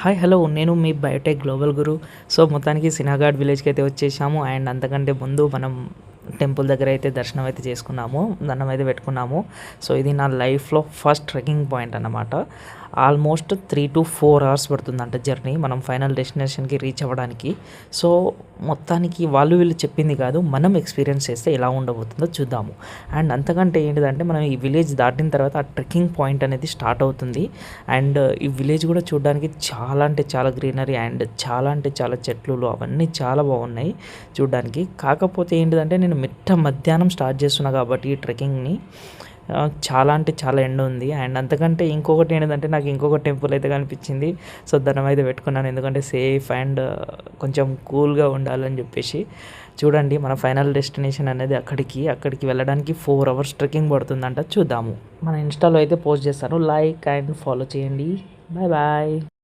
Hi hello నేను మీ Biotech global గురు. So మొత్తానికి సినాగాడ్ విలేజ్కి అయితే వచ్చేసాము. అండ్ అంతకంటే ముందు మనం టెంపుల్ దగ్గర అయితే దర్శనం అయితే చేసుకున్నాము, దండం అయితే పెట్టుకున్నాము. సో ఇది నా లైఫ్లో ఫస్ట్ ట్రెక్కింగ్ పాయింట్ అన్నమాట. ఆల్మోస్ట్ 3 to 4 అవర్స్ పడుతుందంట జర్నీ మనం ఫైనల్ డెస్టినేషన్కి రీచ్ అవ్వడానికి. సో మొత్తానికి వాళ్ళు వీళ్ళు చెప్పింది కాదు, మనం ఎక్స్పీరియన్స్ చేస్తే ఎలా ఉండబోతుందో చూద్దాము. అండ్ అంతకంటే ఏంటిదంటే మనం ఈ విలేజ్ దాటిన తర్వాత ఆ ట్రెక్కింగ్ పాయింట్ అనేది స్టార్ట్ అవుతుంది. అండ్ ఈ విలేజ్ కూడా చూడడానికి చాలా అంటే చాలా గ్రీనరీ అండ్ చాలా అంటే చాలా చెట్లు అవన్నీ చాలా బాగున్నాయి చూడడానికి. కాకపోతే ఏంటిదంటే నేను మధ్యాహ్నం స్టార్ట్ చేస్తున్నా కాబట్టి ఈ ట్రెక్కింగ్ని చాలా అంటే చాలా ఎండ ఉంది. అండ్ అంతకంటే ఇంకొకటి ఏంటంటే నాకు ఇంకొక టెంపుల్ అయితే కనిపించింది. సో దండం అయితే పెట్టుకున్నాను, ఎందుకంటే సేఫ్ అండ్ కొంచెం కూల్గా ఉండాలని చెప్పేసి. చూడండి మన ఫైనల్ డెస్టినేషన్ అనేది అక్కడికి వెళ్ళడానికి 4 అవర్స్ ట్రెక్కింగ్ పడుతుందంట. చూద్దాము. మన ఇన్స్టాలో అయితే పోస్ట్ చేస్తాను, లైక్ అండ్ ఫాలో చేయండి. Bye bye.